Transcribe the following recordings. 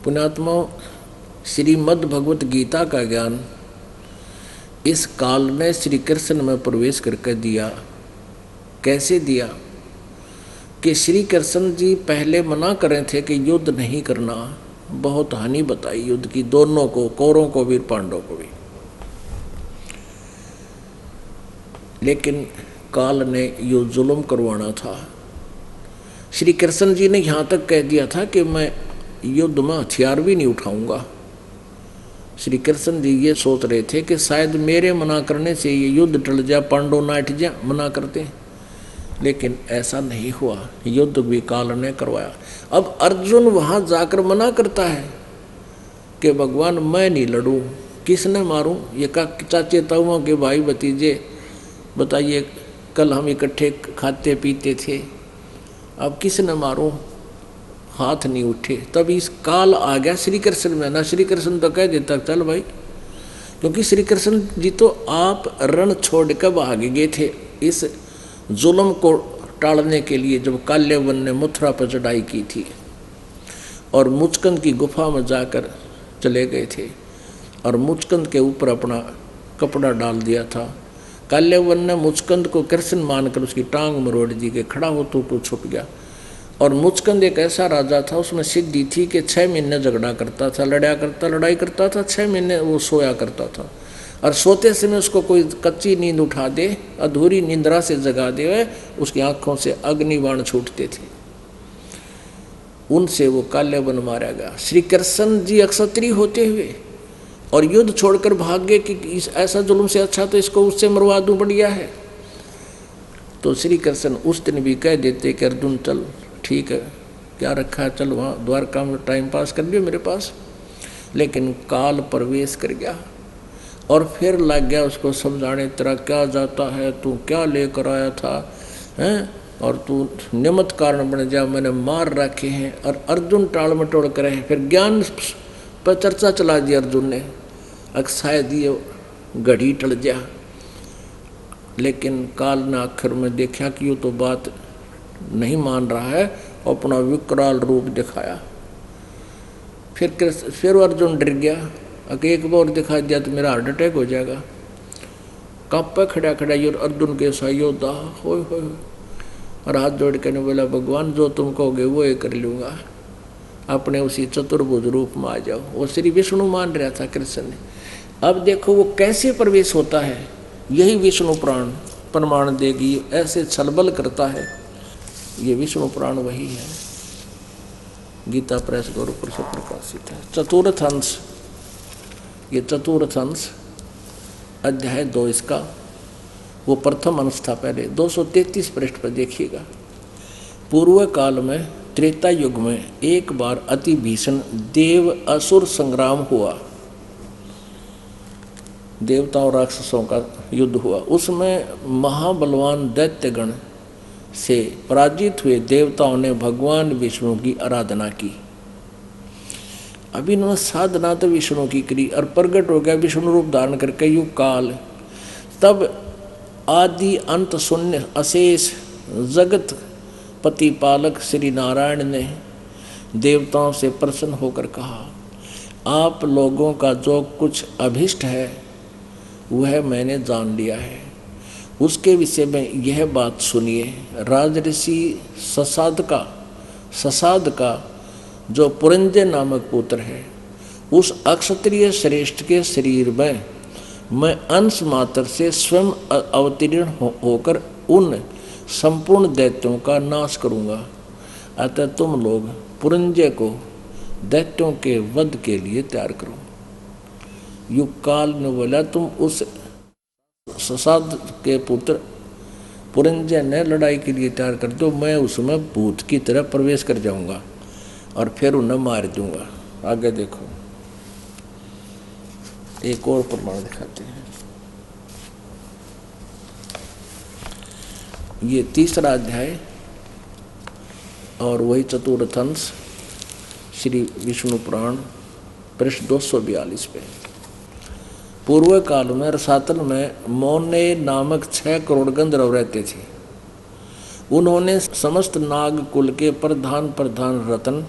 पुण्यात्मा, श्रीमद् भगवत गीता का ज्ञान इस काल ने श्री कृष्ण में प्रवेश करके दिया। कैसे दिया कि श्री कृष्ण जी पहले मना कर रहे थे कि युद्ध नहीं करना, बहुत हानि बताई युद्ध की, दोनों को, कौरवों को भी पांडवों को भी। लेकिन काल ने यो जुल्म करवाना था। श्री कृष्ण जी ने यहाँ तक कह दिया था कि मैं युद्ध में हथियार भी नहीं उठाऊंगा। श्री कृष्ण जी ये सोच रहे थे कि शायद मेरे मना करने से ये युद्ध टल जाए, पांडव ना हट जाए, मना करते। लेकिन ऐसा नहीं हुआ, युद्ध भी काल ने करवाया। अब अर्जुन वहाँ जाकर मना करता है कि भगवान मैं नहीं लड़ूं, किसने मारूं? ये का चाचे ताऊओं के भाई भतीजे, बताइए कल हम इकट्ठे खाते पीते थे, अब किसने मारूं? हाथ नहीं उठे। तब इस काल आ गया श्री कृष्ण में। ना श्री कृष्ण तो कह देता चल भाई, क्योंकि श्री कृष्ण जी तो आप रण छोड़ कर भाग गए थे इस जुल्म को टालने के लिए। जब काल्यवन ने मथुरा पर चढ़ाई की थी और मुचकंद की गुफा में जाकर चले गए थे और मुचकंद के ऊपर अपना कपड़ा डाल दिया था। काल्यवन ने मुचकंद को कृष्ण मानकर उसकी टांग मरोड़ दी के खड़ा हो तो छुप गया। और मुचकंद एक ऐसा राजा था, उसमें सिद्धि थी कि 6 महीने झगड़ा करता था, लड़ाई करता था, 6 महीने वो सोया करता था। और सोते समय उसको कोई कच्ची नींद उठा दे, अधूरी निंद्रा से जगा दे, उसकी आंखों से अग्निबाण छूटते थे। उनसे वो काल्यवन मारा गया। श्री कृष्ण जी अक्षत्रिय होते हुए और युद्ध छोड़कर भाग गए कि ऐसा जुल्म से अच्छा तो इसको उससे मरवा दूं, बढ़िया है। तो श्री कृष्ण उस दिन भी कह देते कि अर्जुन चल ठीक है, क्या रखा है, चल वहाँ द्वारका में टाइम पास कर लियो मेरे पास। लेकिन काल प्रवेश कर गया और फिर लग गया उसको समझाने, तेरा क्या जाता है, तू क्या लेकर आया था हैं, और तू निमित्त कारण बन जा, मैंने मार रखे हैं। और अर्जुन टाल मटोड़ करे, फिर ज्ञान पर चर्चा चला दी अर्जुन ने, शायद ये घड़ी टल जा। लेकिन काल ने आखिर में देखा कि ये तो बात नहीं मान रहा है, अपना विकराल रूप दिखाया। फिर अर्जुन डर गया, अगर एक बार दिखा दिया तो मेरा हार्ट अटैक हो जाएगा। कांपा खड़ा खड़ा ये अर्जुन के सा योद्धा हो, और हाथ जोड़ के बोला भगवान जो तुम कहोगे वो ये कर लूँगा, अपने उसी चतुर्भुज रूप में आ जाओ। वो श्री विष्णु मान रहा था कृष्ण ने। अब देखो वो कैसे प्रवेश होता है, यही विष्णु पुराण प्रमाण देगी। ऐसे छलबल करता है, ये विष्णु पुराण वही है। गीता प्रेस गौरवपुर से प्रकाशित है। चतुर्थ अंश, ये चतुर्थ अंश अध्याय 2 इसका, वो प्रथम अंश था पहले। 233 पृष्ठ पर देखिएगा। पूर्व काल में त्रेता युग में एक बार अति भीषण देव असुर संग्राम हुआ, देवताओं और राक्षसों का युद्ध हुआ। उसमें महाबलवान दैत्यगण से पराजित हुए देवताओं ने भगवान विष्णु की आराधना की। अभी इन्होंने साधना तो विष्णु की करी और प्रगट हो गया विष्णु रूप धारण करके युग काल। तब आदि अंत शून्य अशेष जगत पति पालक श्री नारायण ने देवताओं से प्रसन्न होकर कहा, आप लोगों का जो कुछ अभिष्ट है वह मैंने जान लिया है, उसके विषय में यह बात सुनिए। राजऋषि ससाद का जो पुरंजय नामक पुत्र है, उस अक्षत्रिय श्रेष्ठ के शरीर में मैं अंश मात्र से स्वयं अवतीर्ण होकर उन संपूर्ण दैत्यों का नाश करूंगा। अतः तुम लोग पुरंजय को दैत्यों के वध के लिए तैयार करो। युग काल ने बोला, तुम उस ससाद के पुत्र पुरंजय ने लड़ाई के लिए तैयार कर दो, मैं उसमें भूत की तरह प्रवेश कर जाऊंगा और फिर उन्हें मार दूंगा। आगे देखो, एक और प्रमाण दिखाते हैं। ये तीसरा अध्याय और वही चतुर्थ अंश श्री विष्णु पुराण पृष्ठ 242 पे। पूर्व काल में रसातल में मौने नामक 6 करोड़ गंधर्व रहते थे। उन्होंने समस्त नाग कुल के प्रधान रतन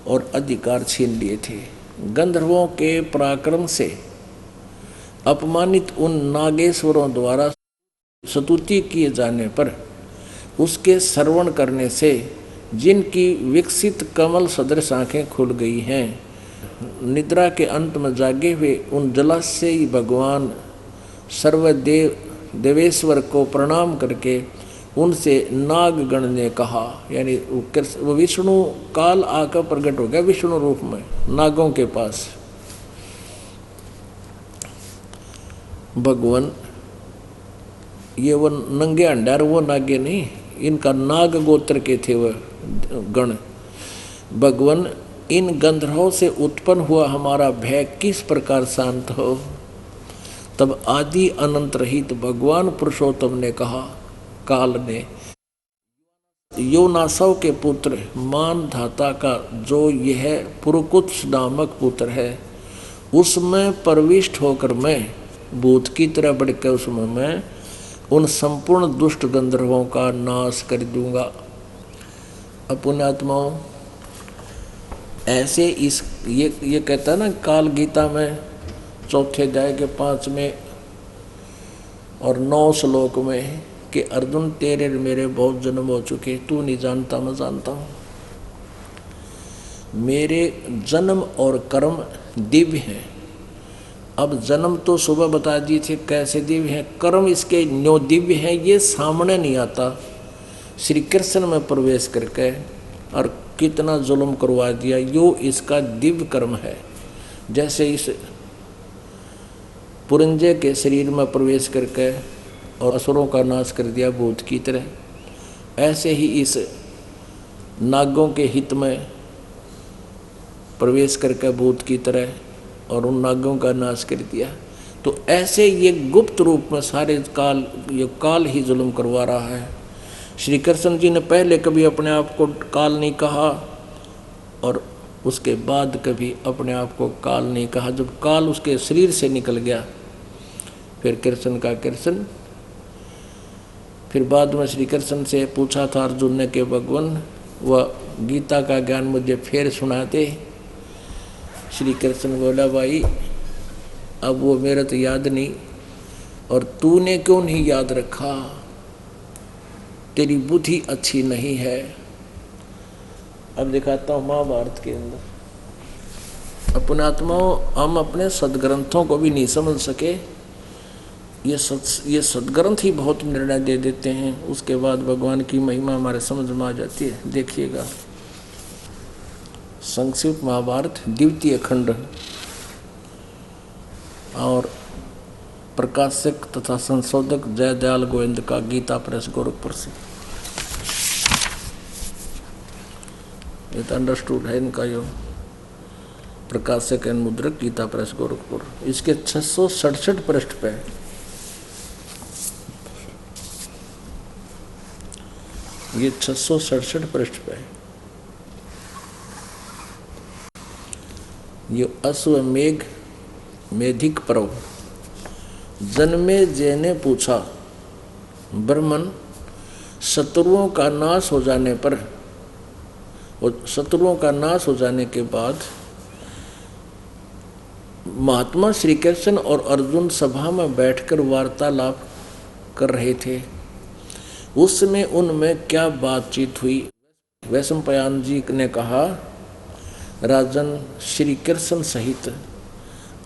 और अधिकार छीन लिए थे। गंधर्वों के पराक्रम से अपमानित उन नागेश्वरों द्वारा स्तुति किए जाने पर उसके श्रवण करने से जिनकी विकसित कमल सदृश आंखें खुल गई हैं, निद्रा के अंत में जागे हुए उन जलाशयी भगवान सर्वदेव देवेश्वर को प्रणाम करके उनसे नागगण ने कहा, यानी वो विष्णु काल आकर प्रकट हो गया विष्णु रूप में नागों के पास। भगवान ये वो नंगे अंडार वो नागे नहीं, इनका नाग गोत्र के थे वह गण। भगवान इन गंधर्वों से उत्पन्न हुआ हमारा भय किस प्रकार शांत हो। तब आदि अनंत रहित भगवान पुरुषोत्तम ने कहा, काल ने, योनासव के पुत्र मान धाता का जो यह पुरुकुत्स नामक पुत्र है, उसमें प्रविष्ट होकर मैं भूत की तरह बढ़कर उसमें मैं उन संपूर्ण दुष्ट गंधर्वों का नाश कर दूंगा। पुण्यात्माओं, ऐसे इस ये कहता है ना काल गीता में चौथे अध्याय के 5वें और 9 श्लोक में कि अर्जुन तेरे मेरे बहुत जन्म हो चुके, तू नहीं जानता मैं जानता हूँ। मेरे जन्म और कर्म दिव्य हैं। अब जन्म तो सुबह बता दिए थे कैसे दिव्य हैं, कर्म इसके न्यो दिव्य हैं, ये सामने नहीं आता। श्री कृष्ण में प्रवेश करके और कितना जुल्म करवा दिया, यो इसका दिव्य कर्म है। जैसे इस पुरंजे के शरीर में प्रवेश करके और असुरों का नाश कर दिया भूत की तरह, ऐसे ही इस नागों के हित में प्रवेश करके भूत की तरह और उन नागों का नाश कर दिया। तो ऐसे ये गुप्त रूप में सारे काल, ये काल ही जुल्म करवा रहा है। श्री कृष्ण जी ने पहले कभी अपने आप को काल नहीं कहा और उसके बाद कभी अपने आप को काल नहीं कहा। जब काल उसके शरीर से निकल गया फिर कृष्ण का कृष्ण। फिर बाद में श्री कृष्ण से पूछा था अर्जुन ने कि भगवान वह गीता का ज्ञान मुझे फिर सुनाते। श्री कृष्ण बोला, भाई अब वो मेरा तो याद नहीं, और तूने क्यों नहीं याद रखा, तेरी बुद्धि अच्छी नहीं है। अब दिखाता हूँ महाभारत के अंदर। अपने आत्माओं, हम अपने सदग्रंथों को भी नहीं समझ सके। ये सदग्रंथ ही बहुत निर्णय दे देते हैं, उसके बाद भगवान की महिमा हमारे समझ में आ जाती है। देखिएगा संक्षिप्त महाभारत द्वितीय खंड और प्रकाशक तथा संशोधक जयदयाल गोविंद का गीता प्रेस गोरखपुर से। ये तो अंडरस्टूड है इनका, यो प्रकाशक एवं मुद्रक गीता प्रेस गोरखपुर। इसके 667 पृष्ठ पे ये 667 पृष्ठ पे ये अश्वमेघ मेधिक पर्व। जन्मे जय ने पूछा, ब्रह्मन, शत्रुओं का नाश हो जाने पर और शत्रुओं का नाश हो जाने के बाद महात्मा श्री कृष्ण और अर्जुन सभा में बैठकर वार्तालाप कर रहे थे। उसमें उनमें क्या बातचीत हुई। वैशंपायन जी ने कहा, राजन, श्री कृष्ण सहित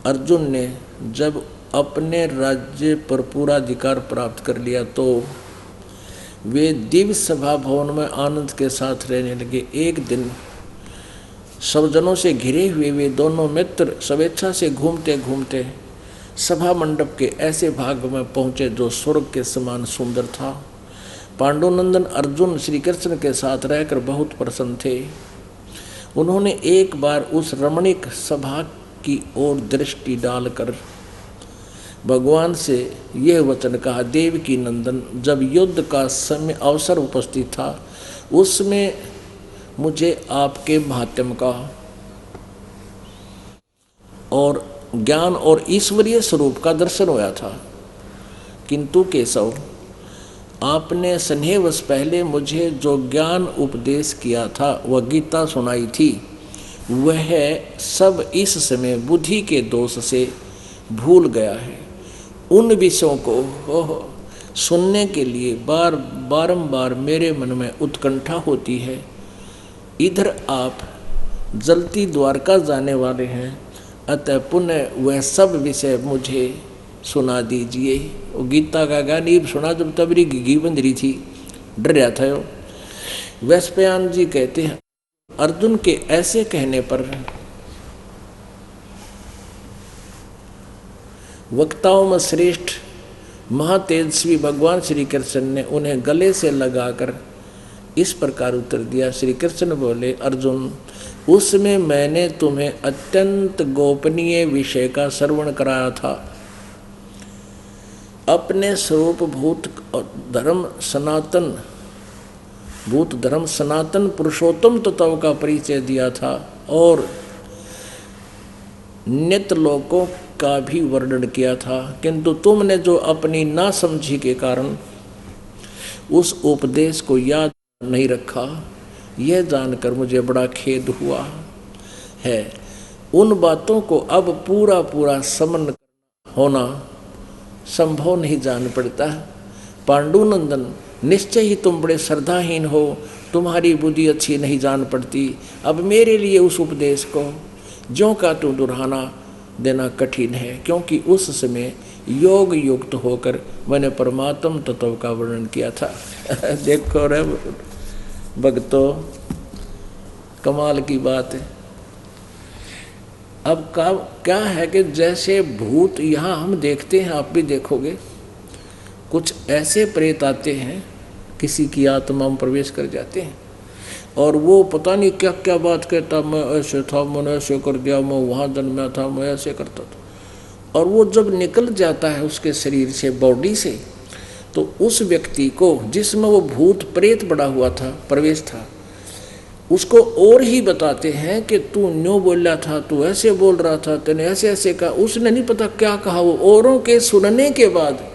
अर्जुन ने जब अपने राज्य पर पूरा अधिकार प्राप्त कर लिया तो वे दिव्य सभा भवन में आनंद के साथ रहने लगे। एक दिन सब जनों से घिरे हुए वे दोनों मित्र स्वेच्छा से घूमते घूमते सभा मंडप के ऐसे भाग में पहुँचे जो स्वर्ग के समान सुंदर था। पांडुनंदन अर्जुन श्री कृष्ण के साथ रहकर बहुत प्रसन्न थे। उन्होंने एक बार उस रमणीक सभा की ओर दृष्टि डालकर भगवान से यह वचन कहा, देवकी नंदन, जब युद्ध का समय अवसर उपस्थित था उसमें मुझे आपके महात्म्य का और ज्ञान और ईश्वरीय स्वरूप का दर्शन हुआ था, किंतु केशव, आपने स्नेहवश पहले मुझे जो ज्ञान उपदेश किया था वह गीता सुनाई थी, वह सब इस समय बुद्धि के दोष से भूल गया है। उन विषयों को सुनने के लिए बारंबार मेरे मन में उत्कंठा होती है। इधर आप जलती द्वारका जाने वाले हैं, अतः पुनः वह सब विषय मुझे सुना दीजिए। वो गीता का गानी सुना जब तबरी घी बंध रही थी, डर रहा था। वैश्पयान जी कहते हैं, अर्जुन के ऐसे कहने पर वक्ताओं में श्रेष्ठ महातेजस्वी भगवान श्री कृष्ण ने उन्हें गले से लगाकर इस प्रकार उत्तर दिया। श्री कृष्ण बोले, अर्जुन, उसमें मैंने तुम्हें अत्यंत गोपनीय विषय का श्रवण कराया था। अपने स्वरूप भूत धर्म सनातन पुरुषोत्तम तत्व का परिचय दिया था और नित्य लोकों का भी वर्णन किया था, किंतु तुमने जो अपनी नासमझी के कारण उस उपदेश को याद नहीं रखा, यह जानकर मुझे बड़ा खेद हुआ है। उन बातों को अब पूरा समन होना संभव नहीं जान पड़ता। पांडुनंदन, निश्चय ही तुम बड़े श्रद्धाहीन हो, तुम्हारी बुद्धि अच्छी नहीं जान पड़ती। अब मेरे लिए उस उपदेश को ज्यों का त्यों दोहराना देना कठिन है, क्योंकि उस समय योग युक्त होकर मैंने परमात्म तत्व का वर्णन किया था। देखो रे भक्तों, कमाल की बात है। अब क्या है कि जैसे भूत यहाँ हम देखते हैं, आप भी देखोगे, कुछ ऐसे प्रेत आते हैं, किसी की आत्मा में प्रवेश कर जाते हैं और वो पता नहीं क्या क्या बात कहता, मैं ऐसे था, मैंने ऐसे कर दिया, मैं वहाँ जन्मा था, मैं ऐसे करता था। और वो जब निकल जाता है उसके शरीर से, बॉडी से, तो उस व्यक्ति को जिसमें वो भूत प्रेत बड़ा हुआ था, प्रवेश था, उसको और ही बताते हैं कि तू न्यों बोल रहा था, तू ऐसे बोल रहा था, तेने ऐसे ऐसे कहा। उसने नहीं पता क्या कहा, वो औरों के सुनने के बाद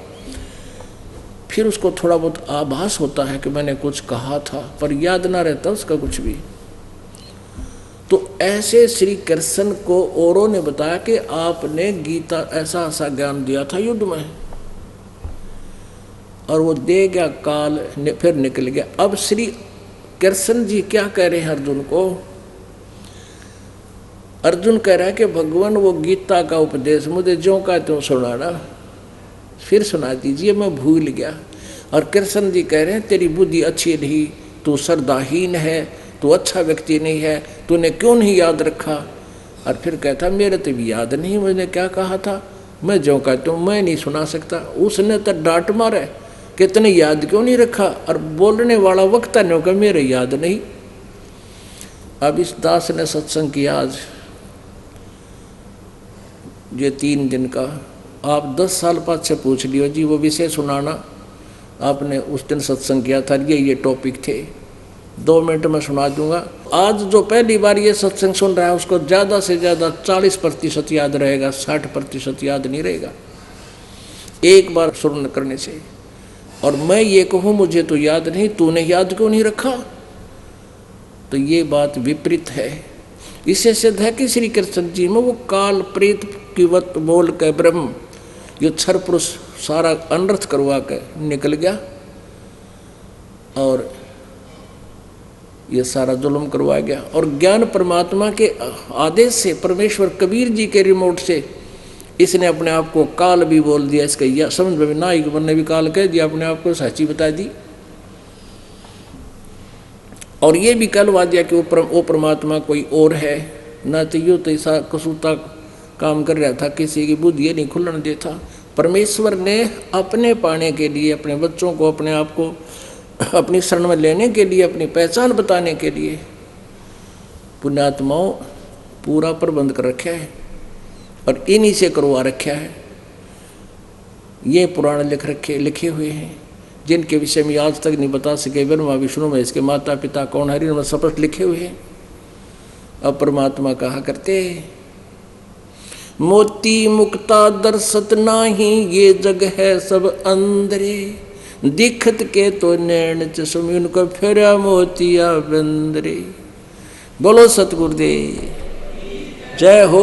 फिर उसको थोड़ा बहुत आभास होता है कि मैंने कुछ कहा था, पर याद ना रहता उसका कुछ भी। तो ऐसे श्री कृष्ण को औरों ने बताया कि आपने गीता ऐसा ऐसा ज्ञान दिया था युद्ध में, और वो दे गया काल, फिर निकल गया। अब श्री कृष्ण जी क्या कह रहे हैं अर्जुन को? अर्जुन कह रहा है कि भगवान वो गीता का उपदेश मुझे ज्यों का त्यों सुनाना, फिर सुना दीजिए, मैं भूल गया। और कृष्ण जी कह रहे हैं तेरी बुद्धि अच्छी नहीं, तू श्रद्धाहीन है, तू अच्छा व्यक्ति नहीं है, तूने क्यों नहीं याद रखा? और फिर कहता मेरे तो भी याद नहीं मैंने क्या कहा था, मैं ज्यों का त्यों मैं नहीं सुना सकता। उसने तो डांट मारे कि तूने याद क्यों नहीं रखा, और बोलने वाला वक्ता ने कहा मेरे याद नहीं। अब इस दास ने सत्संग किया आज ये 3 दिन का, आप 10 साल बाद से पूछ लियो जी वो विषय सुनाना, आपने उस दिन सत्संग किया था, ये टॉपिक थे, 2 मिनट में सुना दूंगा। आज जो पहली बार ये सत्संग सुन रहा है उसको ज़्यादा से ज़्यादा 40% याद रहेगा, 60% याद नहीं रहेगा एक बार सुन करने से। और मैं ये कहूँ मुझे तो याद नहीं, तूने याद क्यों नहीं रखा, तो ये बात विपरीत है। इससे सिद्ध है कि श्री कृष्ण जी में वो काल प्रेत की वत बोल के ब्रह्म ये क्षर पुरुष सारा अनर्थ करवा के निकल गया और ये सारा जुल्म करवा गया। और ज्ञान परमात्मा के आदेश से, परमेश्वर कबीर जी के रिमोट से इसने अपने आप को काल भी बोल दिया। इसका यह समझ में ना आई, ने भी काल कह दिया, अपने आप को सच्ची बता दी। और ये भी कहलवा दिया कि वो परमात्मा कोई और है, न तो यो तो ऐसा कसूता काम कर रहा था, किसी की बुद्धि ये नहीं खुलने देता। परमेश्वर ने अपने पाने के लिए, अपने बच्चों को, अपने आप को अपनी शरण में लेने के लिए, अपनी पहचान बताने के लिए पुण्यात्माओं पूरा प्रबंध कर रखा है और इन्हीं से करवा रखा है। ये पुराण लिखे हुए हैं जिनके विषय में आज तक नहीं बता सके ब्रह्मा विष्णु में इसके माता पिता कौन, हरि में स्पष्ट लिखे हुए हैं। अब परमात्मा कहा करते मोती मुक्ता दर्शत नाही, ये जग है सब अंदरे, दिखत के तो नैन चश्मे उनको फेरा मोतिया बंदरे। बोलो सतगुरुदेव। जय हो।